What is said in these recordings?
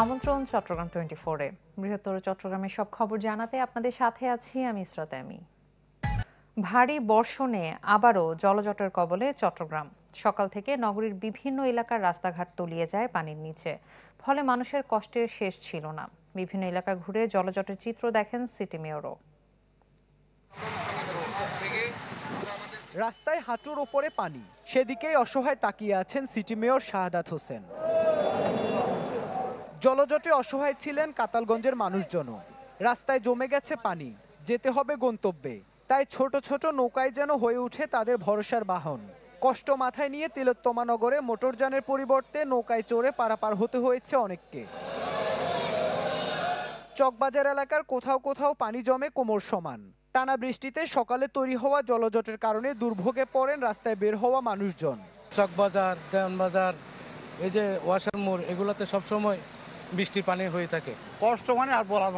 আমন্ত্রণ চট্টগ্রাম 24-এ। বৃহত্তর চট্টগ্রামের সব খবর জানাতে আপনাদের সাথে আছি আমি ইসরাত আমি। ভারী বর্ষণে আবারও জলজটের কবলে চট্টগ্রাম। সকাল থেকে নগরীর বিভিন্ন এলাকার রাস্তাঘাট তলিয়ে যায় পানির নিচে। ফলে মানুষের কষ্টের শেষ ছিল না। বিভিন্ন এলাকা ঘুরে জলজটের চিত্র দেখেন সিটি মেয়রও। রাস্তায় হাঁটুর ওপরে পানি, সেদিকেই অসহায় তাকিয়ে আছেন সিটি মেয়র শাহাদাত হোসেন। জলজটে অসহায় ছিলেন কাতালগঞ্জের মানুষজনও। রাস্তায় জমে গেছে পানি, যেতে হবে গন্তব্যে। তাই ছোট ছোট নৌকায় যেন হয়ে ওঠে তাদের ভরসার বাহন। কষ্ট মাথায় নিয়ে তিলোত্তমা নগরে মোটরযানের পরিবর্তে নৌকায় চড়ে পারাপার হতে হয়েছে অনেককে। চকবাজার এলাকার কোথাও কোথাও পানি জমে কোমর সমান। টানা বৃষ্টিতে সকালে তৈরি হওয়া জলজটের কারণে দুর্ভোগে পড়েন রাস্তায় বের হওয়া মানুষজন। চকবাজার, দেওয়ানবাজার, এই যে ওয়াসার মোড়, এগুলোতে সবসময় বৃষ্টির পানি হয়ে থাকে। কষ্ট মানে আর বলার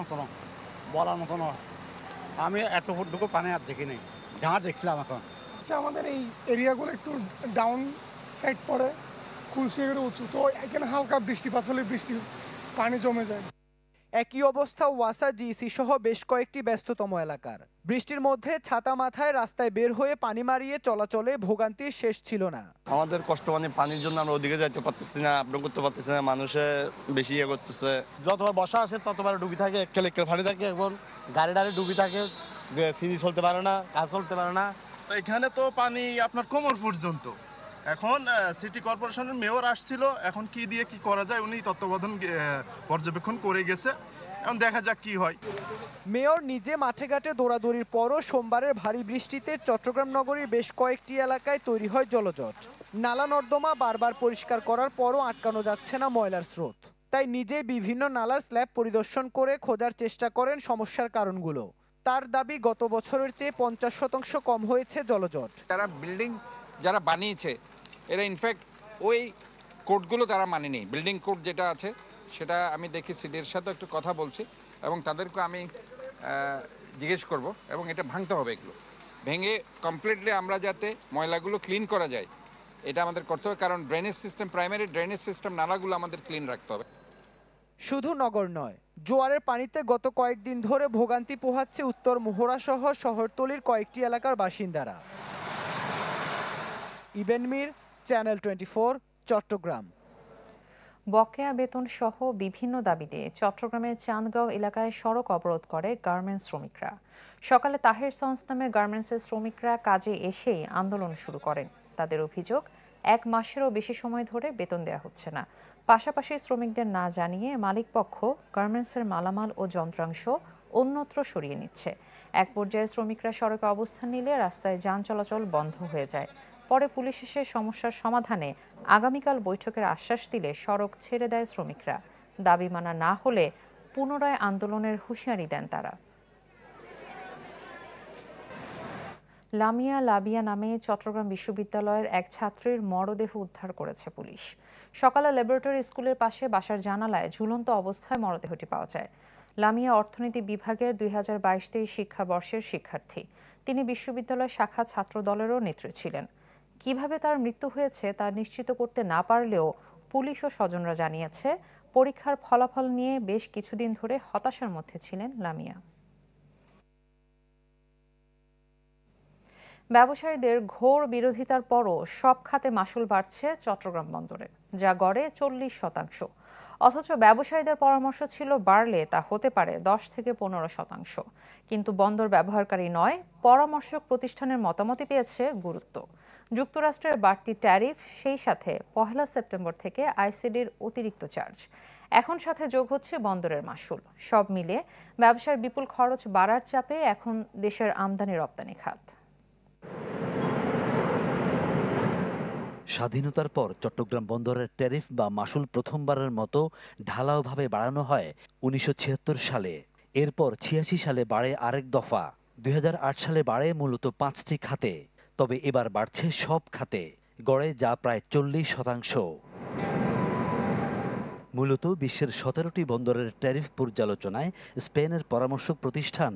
মতো নয়। আমি এত ফুটটুকু পানি আর দেখি নাই, যা দেখছিলাম এখন। আমাদের এই এরিয়াগুলো একটু ডাউন সাইড পড়ে, কুলশিয়াগুলো উঁচু, তো এখানে হালকা বৃষ্টিপাত হলে পানি জমে যায়। একই অবস্থা ওয়াসা, জিসি সহ বেশ কয়েকটি ব্যস্ততম এলাকার। বৃষ্টির মধ্যে ছাতা মাথায় রাস্তায় বের হয়ে পানি মারিয়ে চলাচলে ভোগান্তির শেষ ছিল না। আমাদের কষ্ট মানে পানির জন্য আমরা ওদিকে যাইতে পারতেছি না, আপনি করতে পারতেছি না, মানুষে বেশি ইয়ে করতেছে। যতবার বর্ষা আসে ততবার ডুবি থাকে, এককেল পানি থাকে, এবং গাড়ি ডুবি থাকে, সিজি চলতে পারে না, কাজ চলতে পারে না। এখানে তো পানি আপনার কোমর পর্যন্ত। এখন সিটি কর্পোরেশনের মেয়র আসছিল, এখন কি দিয়ে কি করা যায় উনি তত্ত্বাবধান পর্যবেক্ষণ করে গেছে, এখন দেখা যাক কি হয়। মেয়র নিজে মাঠে ঘাটে দৌড়াদৌড়ির পরও সোমবারের ভারী বৃষ্টিতে চট্টগ্রাম নগরীর বেশ কয়েকটি এলাকায় তৈরি হয় জলজট। নালা নর্দমা বারবার পরিষ্কার করার পরও আটকানো যাচ্ছে না ময়লার স্রোত। তাই নিজেই বিভিন্ন নালার স্ল্যাব পরিদর্শন করে খোঁজার চেষ্টা করেন সমস্যার কারণগুলো। তার দাবি, গত বছরের চেয়ে 50% কম হয়েছে জলজট। যারা বানিয়েছে এরা ইনফ্যাক্ট ওই কোডগুলো তারা মানেনি। বিল্ডিং কোড যেটা আছে সেটা আমি দেখি সিডির সাথে একটু কথা বলছি এবং তাদেরকে আমি জিজ্ঞেস করব এবং এটা ভাঙতে হবে। এগুলো ভেঙে কমপ্লিটলি আমরা যাতে ময়লাগুলো ক্লিন করা যায় এটা আমাদের করতে হবে, কারণ drainage system, primary drainage system, নালাগুলো আমাদের ক্লিন রাখতে হবে। শুধু নগর নয়, জোয়ারের পানিতে গত কয়েকদিন ধরে ভোগান্তি পোহাচ্ছে উত্তর মোহরা সহ শহরতলির কয়েকটি এলাকার বাসিন্দারা। ইবেন মির, চ্যানেল 24, চট্টগ্রাম। বকেয়া বেতন সহ বিভিন্ন দাবিতে চট্টগ্রামের চান্দগাঁও এলাকায় সড়ক অবরোধ করে গার্মেন্টস শ্রমিকরা। সকালে তাহের সন্স নামের গার্মেন্টসের শ্রমিকরা কাজে এসেই আন্দোলন শুরু করেন। তাদের অভিযোগ, 1 মাসেরও বেশি সময় ধরে বেতন দেওয়া হচ্ছে না। পাশাপাশি শ্রমিকদের না জানিয়ে মালিকপক্ষ গার্মেন্টসের মালামাল ও যন্ত্রাংশ অন্যত্র সরিয়ে নিচ্ছে। এক পর্যায়ে শ্রমিকরা সড়কে অবস্থান নিলে রাস্তায় যান চলাচল বন্ধ হয়ে যায়। পরে পুলিশ এসে সমস্যার সমাধানে আগামীকাল বৈঠকের আশ্বাস দিলে সড়ক ছেড়ে দেয় শ্রমিকরা। দাবি মানা না হলে পুনরায় আন্দোলনের হুঁশিয়ারি দেন তারা। লামিয়া লাবিয়া নামে চট্টগ্রাম বিশ্ববিদ্যালয়ের এক ছাত্রীর মরদেহ উদ্ধার করেছে পুলিশ। সকালে ল্যাবরেটরি স্কুলের পাশে বাসার জানালায় ঝুলন্ত অবস্থায় মরদেহটি পাওয়া যায়। লামিয়া অর্থনীতি বিভাগের 2022-23 শিক্ষাবর্ষের শিক্ষার্থী। তিনি বিশ্ববিদ্যালয় শাখা ছাত্র দলেরও নেত্রী ছিলেন। কিভাবে তার মৃত্যু হয়েছে তা নিশ্চিত করতে না পারলেও পুলিশ ও স্বজনরা জানিয়েছে, পরীক্ষার ফলাফল নিয়ে বেশ কিছুদিন ধরে হতাশার মধ্যে ছিলেন লামিয়া। ব্যবসায়ীদের ঘোর বিরোধিতার পরও সব খাতে মাশুল বাড়ছে চট্টগ্রাম বন্দরে, যা গড়ে 40%। অথচ ব্যবসায়ীদের পরামর্শ ছিল বাড়লে তা হতে পারে 10 থেকে 15%। কিন্তু বন্দর ব্যবহারকারী নয়, পরামর্শক প্রতিষ্ঠানের মতামতই পেয়েছে গুরুত্ব। যুক্তরাষ্ট্রের বাড়তি ট্যারিফ, সেই সাথে 1 সেপ্টেম্বর থেকে আইসিডির অতিরিক্ত চার্জ, এখন সাথে যোগ হচ্ছে বন্দরের মাশুল। সব মিলে ব্যবসার বিপুল খরচ বাড়ার চাপে এখন দেশের আমদানি রপ্তানি খাত। স্বাধীনতার পর চট্টগ্রাম বন্দরের ট্যারিফ বা মাশুল প্রথমবারের মতো ঢালাওভাবে বাড়ানো হয় 1976 সালে। এরপর 86 সালে বাড়ে আরেক দফা। 2008 সালে বাড়ে মূলত 5টি খাতে। তবে এবার বাড়ছে সব খাতে, গড়ে যা প্রায় 40%। মূলত বিশ্বের 17টি বন্দরের ট্যারিফ পর্যালোচনায় স্পেনের পরামর্শক প্রতিষ্ঠান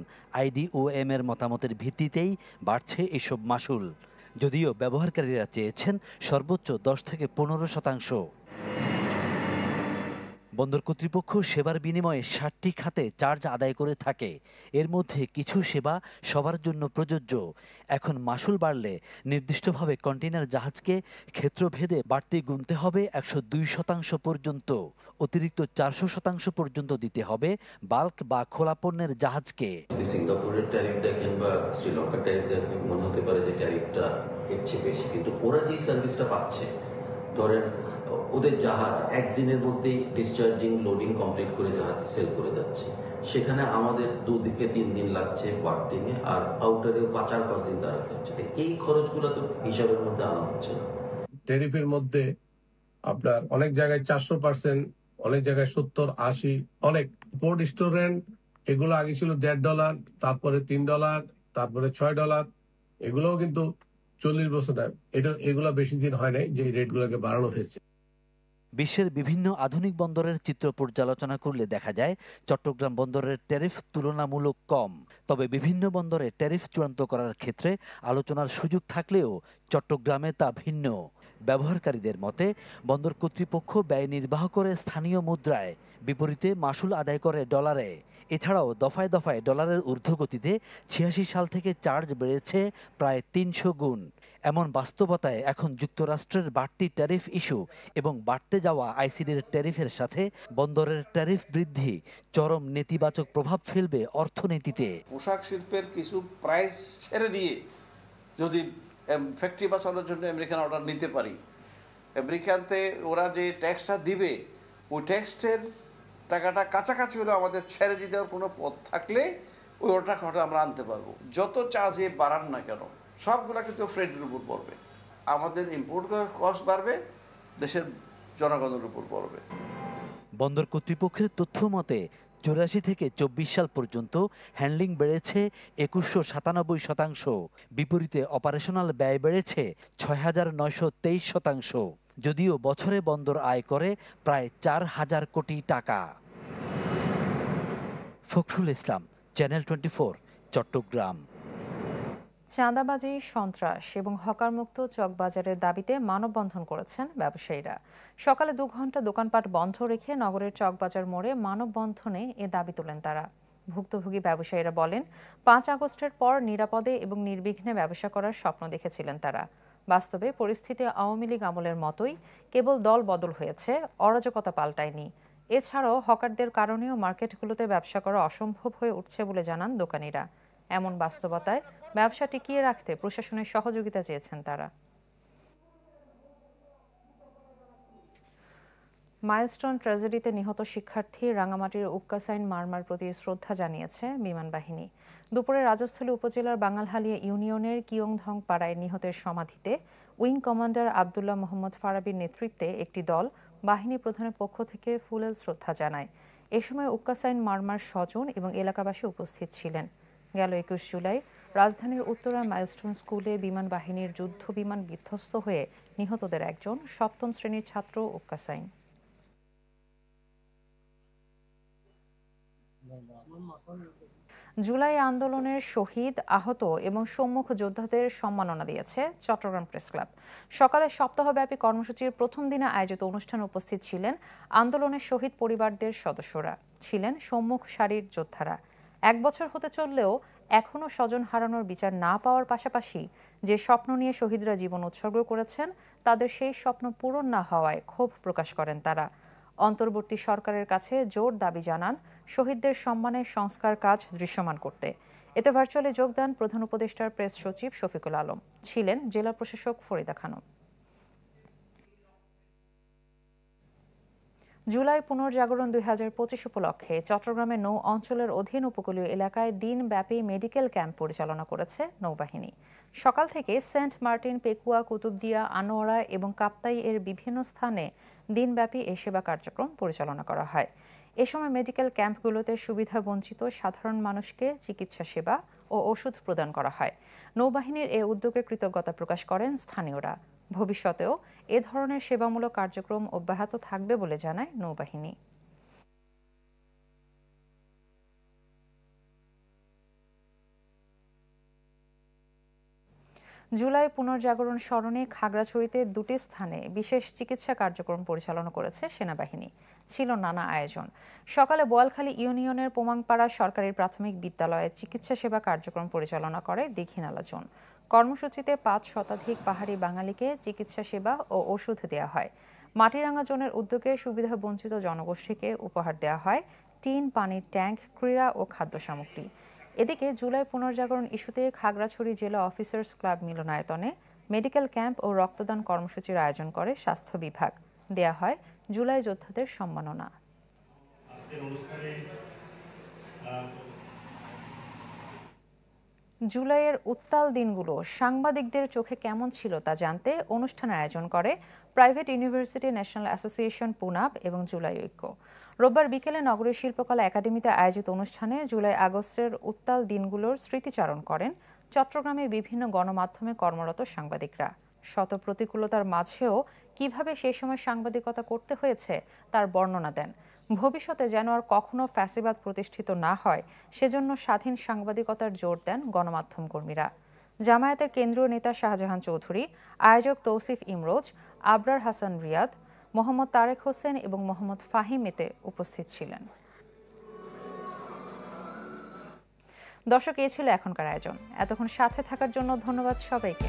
IDOM এর মতামতের ভিত্তিতেই বাড়ছে এসব মাশুল। যদিও ব্যবহারকারীরা চেয়েছেন সর্বোচ্চ 10 থেকে 15%। বন্দর কর্তৃপক্ষ সেবার বিনিময়ে 60টি খাতে চার্জ আদায় করে থাকে। এর মধ্যে কিছু সেবা সবার জন্য প্রযোজ্য। এখন মাশুল বাড়লে নির্দিষ্টভাবে কন্টেইনার জাহাজকে ক্ষেত্রভেদে বাড়তি গুনতে হবে 102% পর্যন্ত। অতিরিক্ত 400% পর্যন্ত দিতে হবে বাল্ক বা খোলা পণ্যের জাহাজকে। যদি সিঙ্গাপুরের ট্যারিফ দেখেন বা শ্রীলঙ্কার ট্যারিফ দেখেন, মনে হতে পারে যে ট্যারিফটা এর চেয়ে বেশি, কিন্তু ওরা যেই সার্ভিসটা পাচ্ছে, ধরেন ওদের জাহাজ একদিনের মধ্যেই ডিসচার্জিং লোডিং কমপ্লিট করে জাহাজ সেল করে যাচ্ছে, সেখানে আমাদের 2 থেকে 3 দিন লাগছে ওয়ার্ডিংয়ে, আর আউটারেও 4-5 দিন দাঁড়াতে হচ্ছে। এই খরচগুলো তো হিসাবের মধ্যে আনা হচ্ছে না। ট্যারিফের মধ্যে আপনার অনেক জায়গায় 400%, অনেক জায়গায় 70-80, অনেক পোর্ট স্টোরেন্ট এগুলো আগে ছিল $1.5, তারপরে $3, তারপরে $6, এগুলোও কিন্তু 40 বছর এগুলো বেশি দিন হয় নাই যে এই রেটগুলোকে বাড়ানো হয়েছে। বিশ্বের বিভিন্ন আধুনিক বন্দরের চিত্র পর্যালোচনা করলে দেখা যায় চট্টগ্রাম বন্দরের ট্যারিফ তুলনামূলক কম। তবে বিভিন্ন বন্দরে ট্যারিফ চূড়ান্ত করার ক্ষেত্রে আলোচনার সুযোগ থাকলেও চট্টগ্রামে তা ভিন্ন। ব্যবহারকারীদের মতে বন্দর কর্তৃপক্ষ ব্যয় নির্বাহ করে স্থানীয় মুদ্রায়, বিপরীতে মাশুল আদায় করে ডলারে। এছাড়াও দফায় দফায় ডলারের ঊর্ধ্বগতিতে 86 সাল থেকে চার্জ বেড়েছে প্রায় 300 গুণ। এমন বাস্তবতায় এখন যুক্তরাষ্ট্রের বাড়তি ট্যারিফ ইস্যু এবং বাড়তে যাওয়া আইসিডির ট্যারিফের সাথে বন্দরের ট্যারিফ বৃদ্ধি চরম নেতিবাচক প্রভাব ফেলবে অর্থনীতিতে। পোশাক শিল্পের কিছু প্রাইস ছেড়ে দিয়ে যদি ফ্যাক্টরি বাঁচানোর জন্য আমেরিকান অর্ডার নিতে পারি, আমেরিকানতে ওরা যে ট্যাক্সটা দিবে ওই ট্যাক্সের টাকাটা কাছাকাছি হলে আমাদের ছেড়ে দিতে দেওয়ার কোনো পথ থাকলে ওই টাকাটা আমরা আনতে পারবো। যত চার্জে বাড়ান না কেন সবগুলা কিন্তু ফ্রেটের উপর পড়বে, আমাদের ইম্পোর্ট কস্ট বাড়বে, দেশের জনগণের উপর পড়বে। বন্দর কর্তৃপক্ষের তথ্য মতে 84 থেকে 24 সাল পর্যন্ত হ্যান্ডলিং বেড়েছে 2197%, বিপরীতে অপারেশনাল ব্যয় বেড়েছে 6923%। যদিও বছরে বন্দর আয় করে প্রায় 4000 কোটি টাকা। ফখরুল ইসলাম, চ্যানেল 24, চট্টগ্রাম। চাঁদাবাজি, সন্ত্রাস এবং হকারমুক্ত চকবাজারের দাবিতে মানববন্ধন করেছেন ব্যবসায়ীরা। সকালে 2 ঘন্টা দোকানপাট বন্ধ রেখে নগরের চকবাজার মোড়ে মানববন্ধনে এ দাবি তোলেন তারা। ভুক্তভোগী ব্যবসায়ীরা বলেন, 5 আগস্টের পর নিরাপদে এবং নির্বিঘ্নে ব্যবসা করার স্বপ্ন দেখেছিলেন তারা। বাস্তবে পরিস্থিতি আওয়ামী লীগ আমলের মতোই, কেবল দল বদল হয়েছে, অরাজকতা পাল্টায়নি। এছাড়াও হকারদের কারণেও মার্কেটগুলোতে ব্যবসা করা অসম্ভব হয়ে উঠছে বলে জানান দোকানিরা। এমন বাস্তবতায় ব্যবসা টিকিয়ে রাখতে প্রশাসনের সহযোগিতা চেয়েছেন তারা। মাইলস্টোন ট্র্যাজেডিতে নিহত শিক্ষার্থী রাঙামাটির উক্কাসাইন মারমার প্রতি শ্রদ্ধা জানিয়েছে বিমান বাহিনী। দুপুরে রাজস্থলী উপজেলার বাঙালহালিয়া ইউনিয়নের কিয়ংধং পাড়ায় নিহতের সমাধিতে উইং কমান্ডার আবদুল্লাহ মোহাম্মদ ফারাবির নেতৃত্বে একটি দল বাহিনী প্রধানের পক্ষ থেকে ফুলেল শ্রদ্ধা জানায়। এ সময় উক্কাসাইন মারমার স্বজন এবং এলাকাবাসী উপস্থিত ছিলেন। গেল 21 জুলাই রাজধানীর উত্তরার মাইলস্টোন স্কুলে বিমান বাহিনীর যুদ্ধ বিমান বিধ্বস্ত হয়ে নিহতদের একজন 7ম শ্রেণীর ছাত্র উক্কাসাইন। জুলাই আন্দোলনের শহীদ, আহত এবং সম্মুখ যোদ্ধাদের সম্মাননা দিয়েছে চট্টগ্রাম প্রেস ক্লাব। সকালে সপ্তাহব্যাপী কর্মসূচির প্রথম দিনে আয়োজিত অনুষ্ঠানে উপস্থিত ছিলেন আন্দোলনের শহীদ পরিবারদের সদস্যরা, ছিলেন সম্মুখ সারির যোদ্ধারা। 1 বছর হতে চললেও এখনও স্বজন হারানোর বিচার না পাওয়ার পাশাপাশি যে স্বপ্ন নিয়ে শহীদরা জীবন উৎসর্গ করেছেন তাদের সেই স্বপ্ন পূরণ না হওয়ায় ক্ষোভ প্রকাশ করেন তারা। অন্তর্বর্তী সরকারের কাছে জোর দাবি জানান শহীদদের সম্মানে সংস্কার কাজ দৃশ্যমান করতে। এতে ভার্চুয়ালি যোগ দেন প্রধান উপদেষ্টার প্রেস সচিব শফিকুল আলম, ছিলেন জেলা প্রশাসক ফরিদা খানম। জুলাই পুনর্জাগরণ 2025 উপলক্ষে চট্টগ্রামের নৌ অঞ্চলের অধীন উপকূলীয় এলাকায় দিনব্যাপী মেডিকেল ক্যাম্প পরিচালনা করেছে নৌবাহিনী। সকাল থেকে সেন্ট মার্টিন, পেকুয়া, কুতুবদিয়া, আনোয়ারা এবং কাপ্তাই এর বিভিন্ন স্থানে দিনব্যাপী এই সেবা কার্যক্রম পরিচালনা করা হয়। এ সময় মেডিকেল ক্যাম্পগুলোতে সুবিধাবঞ্চিত সাধারণ মানুষকে চিকিৎসা সেবা ও ওষুধ প্রদান করা হয়। নৌবাহিনীর এ উদ্যোগে কৃতজ্ঞতা প্রকাশ করেন স্থানীয়রা। ভবিষ্যতেও এ ধরনের সেবামূলক কার্যক্রম অব্যাহত থাকবে বলে জানায় নৌবাহিনী। জুলাই পুনর্জাগরণ স্মরণে খাগড়াছড়িতে 2টি স্থানে বিশেষ চিকিৎসা কার্যক্রম পরিচালনা করেছে সেনাবাহিনী। ছিল নানা আয়োজন। সকালে বোয়ালখালী ইউনিয়নের পোমাংপাড়া সরকারি প্রাথমিক বিদ্যালয়ে চিকিৎসা সেবা কার্যক্রম পরিচালনা করে দীঘিনালা জোন। কর্মসূচিতে 5 শতাধিক পাহাড়ি বাঙালিকে চিকিৎসা সেবা ও ওষুধ দেওয়া হয়। মাটিরাঙ্গা জোনের উদ্যোগে সুবিধাবঞ্চিত জনগোষ্ঠীকে উপহার দেওয়া হয় টিন, পানির ট্যাঙ্ক, ক্রীড়া ও খাদ্য সামগ্রী। এদিকে জুলাই পুনর্জাগরণ ইস্যুতে খাগড়াছড়ি জেলা অফিসার্স ক্লাব মিলনায়তনে মেডিকেল ক্যাম্প ও রক্তদান কর্মসূচির আয়োজন করে স্বাস্থ্য বিভাগ। দেয়া হয় জুলাই যোদ্ধাদের সম্মাননা। জুলাইয়ের উত্তাল দিনগুলো সাংবাদিকদের চোখে কেমন ছিল তা জানতে অনুষ্ঠানের আয়োজন করে প্রাইভেট ইউনিভার্সিটি ন্যাশনাল অ্যাসোসিয়েশন পুনাব এবং জুলাই ঐক্য। রোববার বিকেলে নগরীর শিল্পকলা একাডেমিতে আয়োজিত অনুষ্ঠানে জুলাই আগস্টের উত্তাল দিনগুলোর স্মৃতিচারণ করেন চট্টগ্রামে বিভিন্ন গণমাধ্যমে কর্মরত সাংবাদিকরা। শত প্রতিকূলতার মাঝেও কিভাবে সেই সময় সাংবাদিকতা করতে হয়েছে তার বর্ণনা দেন। ভবিষ্যতে যেন আর কখনো ফ্যাসিবাদ প্রতিষ্ঠিত না হয় সেজন্য স্বাধীন সাংবাদিকতার জোর দেন গণমাধ্যম কর্মীরা। জামায়াতের কেন্দ্রীয় নেতা শাহজাহান চৌধুরী, আয়োজক তৌসিফ ইমরোজ, আবরার হাসান রিয়াদ, মোহাম্মদ তারেক হোসেন এবং মোহাম্মদ ফাহিম এতে উপস্থিত ছিলেন। দর্শক, এই ছিল এখনকার আয়োজন। এতক্ষণ সাথে থাকার জন্য ধন্যবাদ সবাইকে।